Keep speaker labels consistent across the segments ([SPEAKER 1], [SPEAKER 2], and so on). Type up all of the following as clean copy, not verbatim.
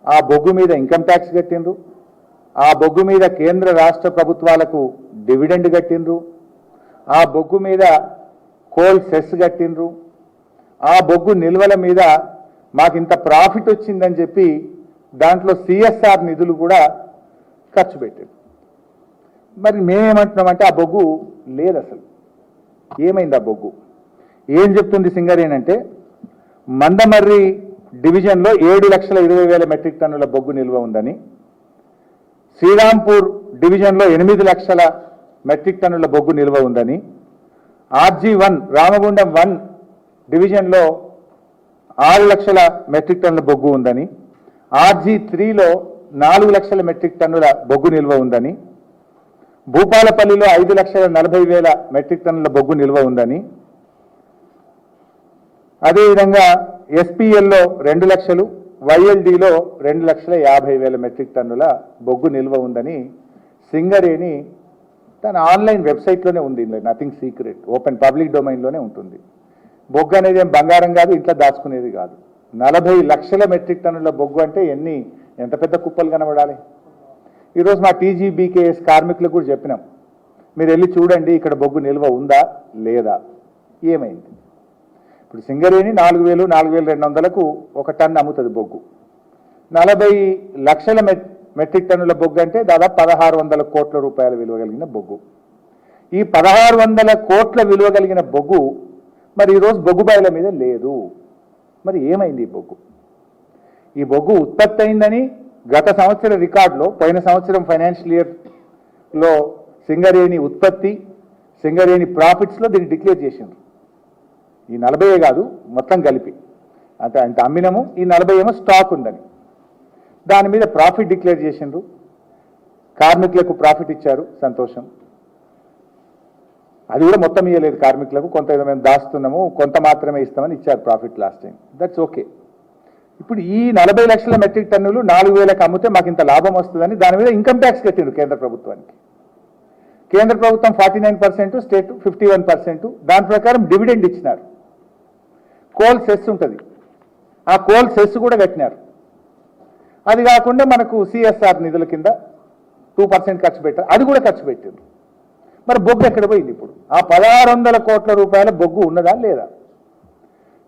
[SPEAKER 1] ఆ బొగ్గు మీద ఇన్కమ్ ట్యాక్స్ కట్టిండ్రు, ఆ బొగ్గు మీద కేంద్ర రాష్ట్ర ప్రభుత్వాలకు డివిడెండ్ కట్టిండ్రు, ఆ బొగ్గు మీద కోల్ సెస్ కట్టిండ్రు, ఆ బొగ్గు నిల్వల మీద మాకు ఇంత ప్రాఫిట్ వచ్చిందని చెప్పి దాంట్లో సిఎస్ఆర్ నిధులు కూడా ఖర్చు పెట్టారు. మరి మేమేమంటున్నామంటే ఆ బొగ్గు లేదు, అసలు ఏమైంది ఆ బొగ్గు? ఏం చెప్తుంది సింగరేణి అంటే మందమర్రి డివిజన్లో 7,20,000 మెట్రిక్ టన్నుల బొగ్గు నిల్వ ఉందని, శ్రీరాంపూర్ డివిజన్లో 8 లక్షల మెట్రిక్ టన్నుల బొగ్గు నిల్వ ఉందని, RG1 రామగుండం 1 డివిజన్లో 6 లక్షల మెట్రిక్ టన్నుల బొగ్గు ఉందని, RG3లో 4 లక్షల మెట్రిక్ టన్నుల బొగ్గు నిల్వ ఉందని, భూపాలపల్లిలో 5,40,000 మెట్రిక్ టన్నుల బొగ్గు నిల్వ ఉందని, అదేవిధంగా SPLలో 2 లక్షలు, YLDలో 2,50,000 మెట్రిక్ టన్నుల బొగ్గు నిల్వ ఉందని సింగరేణి తన ఆన్లైన్ వెబ్సైట్లోనే ఉంది. నథింగ్ సీక్రెట్, ఓపెన్ పబ్లిక్ డొమైన్లోనే ఉంటుంది. బొగ్గు అనేది ఏం బంగారం కాదు, ఇంట్లో దాచుకునేది కాదు. 40 లక్షల మెట్రిక్ టన్నుల బొగ్గు అంటే ఎంత పెద్ద కుప్పలు కనబడాలి. ఈరోజు మా TGBKS కార్మికులకు కూడా చెప్పినాం, మీరు వెళ్ళి చూడండి ఇక్కడ బొగ్గు నిల్వ ఉందా లేదా, ఏమైంది. ఇప్పుడు సింగరేణి 4,000, 4,200కు ఒక టన్ను అమ్ముతుంది బొగ్గు. 40 లక్షల మెట్రిక్ టన్నుల బొగ్గు అంటే దాదాపు 1,600 కోట్ల రూపాయల విలువ కలిగిన బొగ్గు. ఈ 1,600 కోట్ల విలువ కలిగిన బొగ్గు మరి ఈరోజు బొగ్గు బాయిల మీద లేదు. మరి ఏమైంది ఈ బొగ్గు? ఈ బొగ్గు ఉత్పత్తి అయిందని గత సంవత్సరం రికార్డులో, పోయిన సంవత్సరం ఫైనాన్షియల్ ఇయర్లో సింగరేణి ఉత్పత్తి, సింగరేణి ప్రాఫిట్స్లో దీన్ని డిక్లేర్ చేసిండ్రు. ఈ 40 కాదు మొత్తం కలిపి అంత అమ్మినము, ఈ 40 ఏమో స్టాక్ ఉందని దాని మీద ప్రాఫిట్ డిక్లేర్ చేసిండ్రు. కార్మికులకు ప్రాఫిట్ ఇచ్చారు, సంతోషం. అది కూడా మొత్తం ఇవ్వలేదు కార్మికులకు, కొంత ఏదో మేము దాస్తున్నాము, కొంత మాత్రమే ఇస్తామని ఇచ్చారు profit last time. That's okay. ఇప్పుడు ఈ 40 లక్షల మెట్రిక్ టన్నులు 4,000కి అమ్మితే మాకు ఇంత లాభం వస్తుందని దాని మీద ఇన్కమ్ ట్యాక్స్ కట్టిండ్రు కేంద్ర ప్రభుత్వానికి. కేంద్ర ప్రభుత్వం 49%, స్టేట్ 51%. దాని ప్రకారం డివిడెండ్ ఇచ్చినారు. కోల్ సెస్ ఉంటుంది, ఆ కోల్ సెస్ కూడా కట్టినారు. అది కాకుండా మనకు CSR నిధుల కింద 2% ఖర్చు పెట్టారు, అది కూడా ఖర్చు పెట్టారు. మరి బొగ్గు ఎక్కడ పోయింది? ఇప్పుడు ఆ 1,600 కోట్ల రూపాయల బొగ్గు ఉన్నదా లేదా?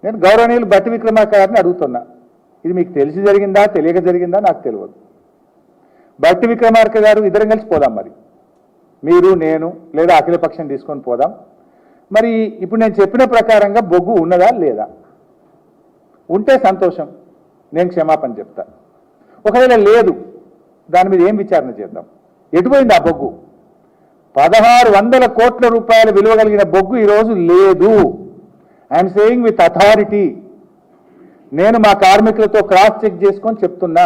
[SPEAKER 1] నేను గౌరవనీయులు భట్టి విక్రమార్క గారిని అడుగుతున్నా, ఇది మీకు తెలిసి జరిగిందా తెలియక జరిగిందా నాకు తెలియదు. భట్టి విక్రమార్క గారు ఇద్దరం కలిసి పోదాం, మరి మీరు నేను లేదా అఖిలపక్షం తీసుకొని పోదాం. మరి ఇప్పుడు నేను చెప్పిన ప్రకారంగా బొగ్గు ఉన్నదా లేదా? ఉంటే సంతోషం, నేను క్షమాపణ చెప్తా. ఒకవేళ లేదు, దాని మీద ఏం విచారణ చేద్దాం. ఎటుపోయింది ఆ బొగ్గు? 1,600 కోట్ల రూపాయల విలువ కలిగిన బొగ్గు ఈరోజు లేదు. I'm saying with authority. నేను మా కార్మికులతో క్రాస్ చెక్ చేసుకొని చెప్తున్నా,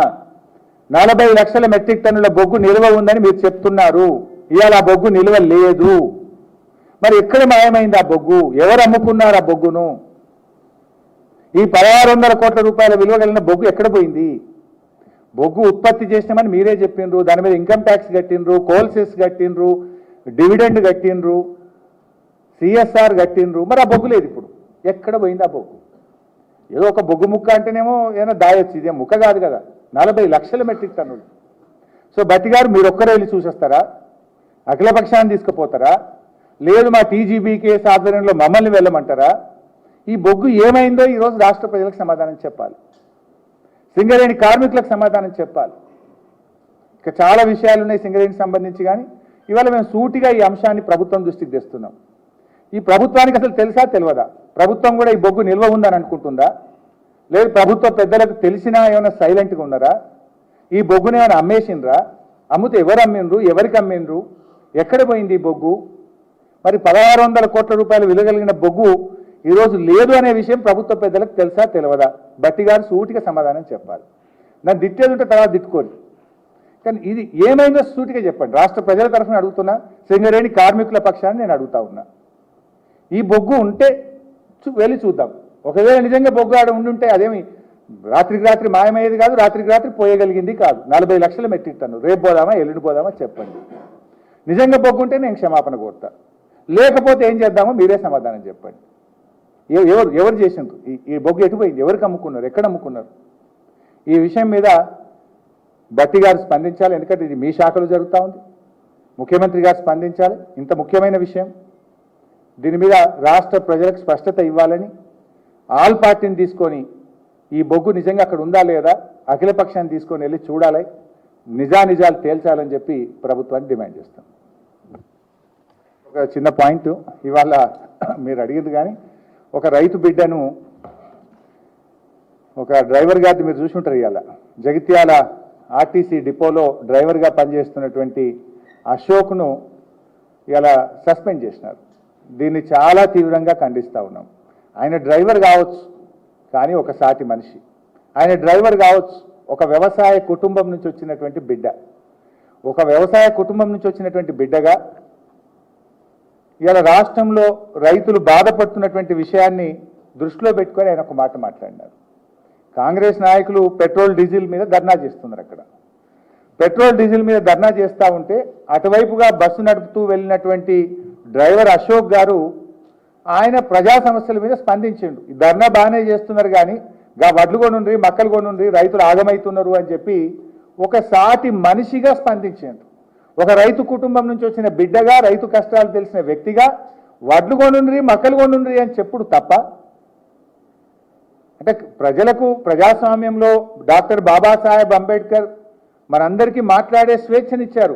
[SPEAKER 1] 40 లక్షల మెట్రిక్ టన్నుల బొగ్గు నిల్వ ఉందని మీరు చెప్తున్నారు. ఇవాళ ఆ బొగ్గు నిల్వ లేదు. మరి ఎక్కడ మాయమైంది ఆ బొగ్గు? ఎవరు అమ్ముకున్నారు ఆ బొగ్గును? ఈ 1,600 కోట్ల రూపాయల విలువ కలిగిన బొగ్గు ఎక్కడ పోయింది? బొగ్గు ఉత్పత్తి చేసినామని మీరే చెప్పిండ్రు, దాని మీద ఇన్కమ్ ట్యాక్స్ కట్టిండ్రు, కోల్ సెస్ కట్టిండ్రు, డివిడెండ్ కట్టిండ్రు, CSR కట్టిండ్రు. మరి ఆ బొగ్గు లేదు. ఇప్పుడు ఎక్కడ పోయింది ఆ బొగ్గు? ఏదో ఒక బొగ్గు ముక్క అంటేనేమో ఏదైనా దాయొచ్చు, ఇదే ముక్క కాదు కదా, 40 లక్షల మెట్రిక్ టన్నులు. సో భట్టి గారు మీరు ఒక్కరే వెళ్ళి చూసేస్తారా? అఖిలపక్షాన్ని తీసుకుపోతారా? లేదు మా TGBKS ఆధ్వర్యంలో మమ్మల్ని వెళ్ళమంటారా? ఈ బొగ్గు ఏమైందో ఈరోజు రాష్ట్ర ప్రజలకు సమాధానం చెప్పాలి, సింగరేణి కార్మికులకు సమాధానం చెప్పాలి. ఇక చాలా విషయాలు ఉన్నాయి సింగరేణికి సంబంధించి, కానీ ఇవాళ మేము సూటిగా ఈ అంశాన్ని ప్రభుత్వం దృష్టికి తెస్తున్నాం. ఈ ప్రభుత్వానికి అసలు తెలుసా తెలియదా? ప్రభుత్వం కూడా ఈ బొగ్గు నిల్వ ఉందని అనుకుంటుందా? లేదు ప్రభుత్వ పెద్దలకు తెలిసినా ఏమైనా సైలెంట్గా ఉన్నారా? ఈ బొగ్గుని ఏమైనా అమ్మేసిండ్రా? అమ్మితే ఎవరు అమ్మిండ్రు, ఎవరికి అమ్మిండ్రు, ఎక్కడ పోయింది ఈ బొగ్గు? మరి 1,600 కోట్ల రూపాయలు విలువ కలిగిన బొగ్గు ఈరోజు లేదు అనే విషయం ప్రభుత్వ పెద్దలకు తెలుసా తెలియదా? భట్టి గారు సూటిగా సమాధానం చెప్పాలి. నన్ను తిట్టేది ఉంటే తర్వాత తిట్టుకోరు, కానీ ఇది ఏమైందో సూటిగా చెప్పండి. రాష్ట్ర ప్రజల తరఫున అడుగుతున్నా, సింగరేణి కార్మికుల పక్షాన్ని నేను అడుగుతా ఉన్నా. ఈ బొగ్గు ఉంటే వెళ్ళి చూద్దాం. ఒకవేళ నిజంగా బొగ్గు ఆడ ఉండుంటే అదేమి రాత్రికి రాత్రి మాయమయ్యేది కాదు, రాత్రికి రాత్రి పోయగలిగింది కాదు. 40 లక్షల మెట్రిక్ టన్ను. రేపు పోదామా ఎల్లుండి పోదామా చెప్పండి. నిజంగా బొగ్గు ఉంటే నేను క్షమాపణ కోరుతా, లేకపోతే ఏం చేద్దామో మీరే సమాధానం చెప్పండి. ఎవరు చేసిండ్రు? ఈ బొగ్గు ఎటుపోయింది? ఎవరికి అమ్ముకున్నారు? ఎక్కడ అమ్ముకున్నారు? ఈ విషయం మీద భట్టి గారు స్పందించాలి, ఎందుకంటే ఇది మీ శాఖలో జరుగుతూ ఉంది. ముఖ్యమంత్రి గారు స్పందించాలి, ఇంత ముఖ్యమైన విషయం. దీని మీద రాష్ట్ర ప్రజలకు స్పష్టత ఇవ్వాలని ఆల్ పార్టీని తీసుకొని ఈ బొగ్గు నిజంగా అక్కడ ఉందా లేదా అఖిలపక్షాన్ని తీసుకొని వెళ్ళి చూడాలి, నిజానిజాలు తేల్చాలని చెప్పి ప్రభుత్వాన్ని డిమాండ్ చేస్తాం. ఒక చిన్న పాయింట్ ఇవాళ మీరు అడిగింది, కానీ ఒక రైతు బిడ్డను ఒక డ్రైవర్ గారిని మీరు చూసి ఉంటారు. ఇవాళ జగిత్యాల ఆర్టీసీ డిపోలో డ్రైవర్గా పనిచేస్తున్నటువంటి అశోక్ను ఇలా సస్పెండ్ చేసినారు. దీన్ని చాలా తీవ్రంగా ఖండిస్తూ ఉన్నాం. ఆయన డ్రైవర్ కావచ్చు, కానీ ఒక సాటి మనిషి. ఆయన డ్రైవర్ కావచ్చు, ఒక వ్యవసాయ కుటుంబం నుంచి వచ్చినటువంటి బిడ్డ. ఒక వ్యవసాయ కుటుంబం నుంచి వచ్చినటువంటి బిడ్డగా ఇలా రాష్ట్రంలో రైతులు బాధపడుతున్నటువంటి విషయాన్ని దృష్టిలో పెట్టుకొని ఆయన ఒక మాట మాట్లాడినారు. కాంగ్రెస్ నాయకులు పెట్రోల్ డీజిల్ మీద ధర్నా చేస్తున్నారు. అక్కడ పెట్రోల్ డీజిల్ మీద ధర్నా చేస్తూ ఉంటే అటువైపుగా బస్సు నడుపుతూ వెళ్ళినటువంటి డ్రైవర్ అశోక్ గారు ఆయన ప్రజా సమస్యల మీద స్పందించిండు. ఈ ధర్నా బాగానే చేస్తున్నారు, కానీ వడ్లు కొనుండ్రి, మక్కలు కొనుండ్రి, రైతులు ఆగమవుతున్నారు అని చెప్పి ఒక సాటి మనిషిగా స్పందించిండు. ఒక రైతు కుటుంబం నుంచి వచ్చిన బిడ్డగా, రైతు కష్టాలు తెలిసిన వ్యక్తిగా వడ్లు కొనుండ్రి, మక్కలు కొనుండ్రి అని చెప్పుడు తప్ప, అంటే ప్రజలకు ప్రజాస్వామ్యంలో డాక్టర్ బాబాసాహెబ్ అంబేద్కర్ మనందరికీ మాట్లాడే స్వేచ్ఛనిచ్చారు.